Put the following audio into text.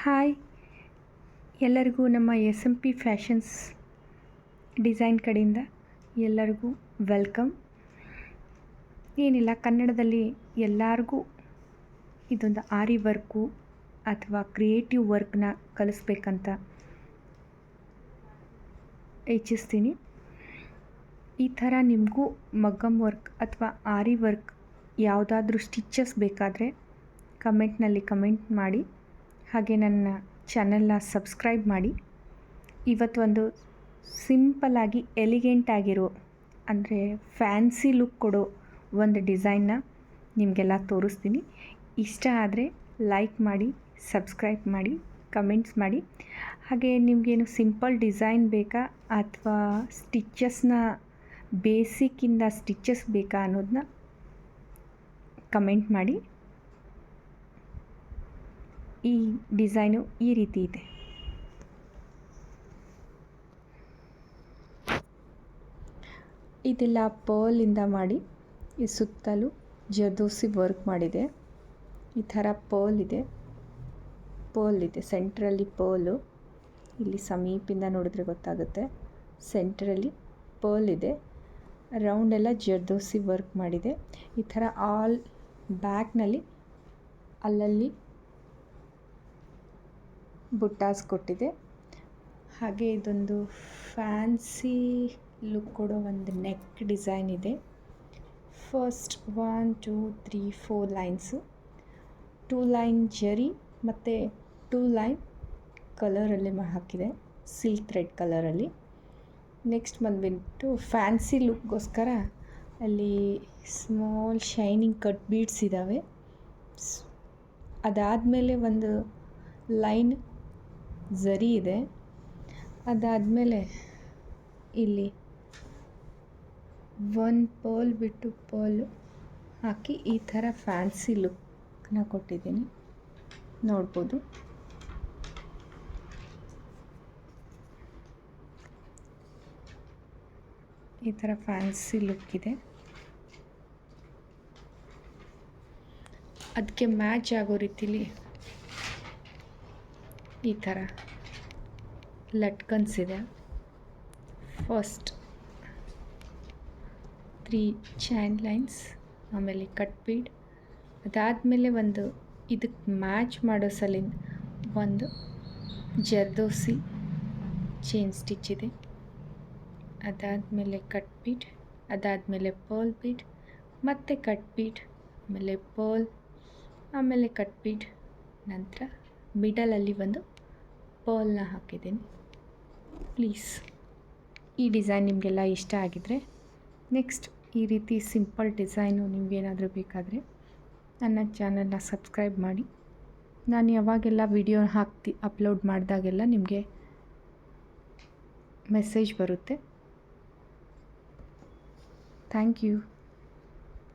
Hi, ಎಲ್ಲರಿಗೂ ನಮ್ಮ SMP fashions design ಕಡೆಯಿಂದ ಎಲ್ಲರಿಗೂ ವೆಲ್ಕಮ್. ಏನಿಲ್ಲ, ಕನ್ನಡದಲ್ಲಿ ಎಲ್ಲರಿಗೂ ಇದೊಂದು ಆರಿ ವರ್ಕು ಅಥವಾ ಕ್ರಿಯೇಟಿವ್ ವರ್ಕ್ನ ಕಲಿಸ್ಬೇಕಂತ ಇಚ್ಛಿಸ್ತೀನಿ. ಈ ಥರ ನಿಮಗೂ ಮಗ್ಗಮ್ ವರ್ಕ್ ಅಥವಾ ಆರಿ ವರ್ಕ್ ಯಾವುದಾದ್ರೂ ಸ್ಟಿಚಸ್ ಬೇಕಾದರೆ ಕಮೆಂಟ್ನಲ್ಲಿ ಕಮೆಂಟ್ ಮಾಡಿ. ಹಾಗೆ ನನ್ನ ಚಾನಲ್ನ ಸಬ್ಸ್ಕ್ರೈಬ್ ಮಾಡಿ. ಇವತ್ತು ಒಂದು ಸಿಂಪಲ್ಲಾಗಿ ಎಲಿಗೆಂಟ್ ಆಗಿರೋ ಅಂದರೆ ಫ್ಯಾನ್ಸಿ ಲುಕ್ ಕೊಡೋ ಒಂದು ಡಿಸೈನ್ನ ನಿಮಗೆಲ್ಲ ತೋರಿಸ್ತೀನಿ. ಇಷ್ಟ ಆದರೆ ಲೈಕ್ ಮಾಡಿ, ಸಬ್ಸ್ಕ್ರೈಬ್ ಮಾಡಿ, ಕಮೆಂಟ್ಸ್ ಮಾಡಿ. ಹಾಗೆ ನಿಮಗೇನು ಸಿಂಪಲ್ ಡಿಸೈನ್ ಬೇಕಾ ಅಥವಾ ಸ್ಟಿಚ್ಚಸ್ನ ಬೇಸಿಕ್ಕಿಂದ ಸ್ಟಿಚ್ಚಸ್ ಬೇಕಾ ಅನ್ನೋದನ್ನ ಕಮೆಂಟ್ ಮಾಡಿ. ಈ ಡಿಸೈನು ಈ ರೀತಿ ಇದೆ. ಇದೆಲ್ಲ ಪರ್ಲಿಂದ ಮಾಡಿ ಈ ಸುತ್ತಲೂ ಜರ್ದೋಸಿ ವರ್ಕ್ ಮಾಡಿದೆ. ಈ ಥರ ಪರ್ಲ್ ಇದೆ, ಸೆಂಟ್ರಲ್ಲಿ ಪರ್ಲು. ಇಲ್ಲಿ ಸಮೀಪಿಂದ ನೋಡಿದ್ರೆ ಗೊತ್ತಾಗುತ್ತೆ. ಸೆಂಟ್ರಲ್ಲಿ ಪರ್ಲ್ ಇದೆ, ರೌಂಡೆಲ್ಲ ಜರ್ದೋಸಿ ವರ್ಕ್ ಮಾಡಿದೆ. ಈ ಥರ ಆಲ್ ಬ್ಯಾಕ್ನಲ್ಲಿ ಅಲ್ಲಲ್ಲಿ ಬುಟ್ಟಾಸ್ ಕೊಟ್ಟಿದೆ. ಹಾಗೆ ಇದೊಂದು ಫ್ಯಾನ್ಸಿ ಲುಕ್ ಕೊಡೋ ಒಂದು ನೆಕ್ ಡಿಸೈನ್ ಇದೆ. ಫಸ್ಟ್ 1 2 3 4 ಲೈನ್ಸು, 2 ಲೈನ್ ಜರಿ ಮತ್ತು 2 ಲೈನ್ ಕಲರಲ್ಲಿ ಹಾಕಿದೆ, ಸಿಲ್ಕ್ ಥ್ರೆಡ್ ಕಲರಲ್ಲಿ. ನೆಕ್ಸ್ಟ್ ಬಂದುಬಿಟ್ಟು ಫ್ಯಾನ್ಸಿ ಲುಕ್ಗೋಸ್ಕರ ಅಲ್ಲಿ ಸ್ಮಾಲ್ ಶೈನಿಂಗ್ ಕಟ್ ಬೀಡ್ಸ್ ಇದ್ದಾವೆ. ಅದಾದಮೇಲೆ ಒಂದು ಲೈನ್ ಝರಿ ಇದೆ. ಅದಾದಮೇಲೆ ಇಲ್ಲಿ ಒಂದು ಪರ್ಲ್ ಬಿಟ್ಟು ಪರ್ಲ್ ಹಾಕಿ ಈ ಥರ ಫ್ಯಾನ್ಸಿ ಲುಕ್ನ ಕೊಟ್ಟಿದ್ದೀನಿ, ನೋಡ್ಬೋದು. ಈ ಥರ ಫ್ಯಾನ್ಸಿ ಲುಕ್ ಇದೆ. ಅದಕ್ಕೆ ಮ್ಯಾಚ್ ಆಗೋ ರೀತಿಲಿ ಈ ಥರ ಲಟ್ಕನ್ಸ್ ಇದೆ. ಫಸ್ಟ್ 3 ಚೈನ್ ಲೈನ್ಸ್, ಆಮೇಲೆ ಕಟ್ ಬೀಡ್. ಅದಾದಮೇಲೆ ಒಂದು ಇದಕ್ಕೆ ಮ್ಯಾಚ್ ಮಾಡೋ ಸಲಿಂದ ಒಂದು ಜರ್ದೋಸಿ ಚೈನ್ ಸ್ಟಿಚ್ ಇದೆ. ಅದಾದಮೇಲೆ ಕಟ್ ಬೀಡ್, ಅದಾದಮೇಲೆ ಪರ್ಲ್ ಬೀಡ್, ಮತ್ತು ಕಟ್ ಬೀಡ್, ಆಮೇಲೆ ಪರ್ಲ್, ಆಮೇಲೆ ಕಟ್ ಬೀಡ್, ನಂತರ ಮಿಡಲಲ್ಲಿ ಒಂದು ಪರ್ಲ್ನ ಹಾಕಿದ್ದೀನಿ. ಪ್ಲೀಸ್ ಈ ಡಿಸೈನ್ ನಿಮಗೆಲ್ಲ ಇಷ್ಟ ಆಗಿದರೆ ನೆಕ್ಸ್ಟ್ ಈ ರೀತಿ ಸಿಂಪಲ್ ಡಿಸೈನು ನಿಮಗೇನಾದರೂ ಬೇಕಾದರೆ ನನ್ನ ಚಾನಲ್ನ ಸಬ್ಸ್ಕ್ರೈಬ್ ಮಾಡಿ. ನಾನು ಯಾವಾಗೆಲ್ಲ ವಿಡಿಯೋ ಅಪ್ಲೋಡ್ ಮಾಡಿದಾಗೆಲ್ಲ ನಿಮಗೆ ಮೆಸೇಜ್ ಬರುತ್ತೆ. Thank you.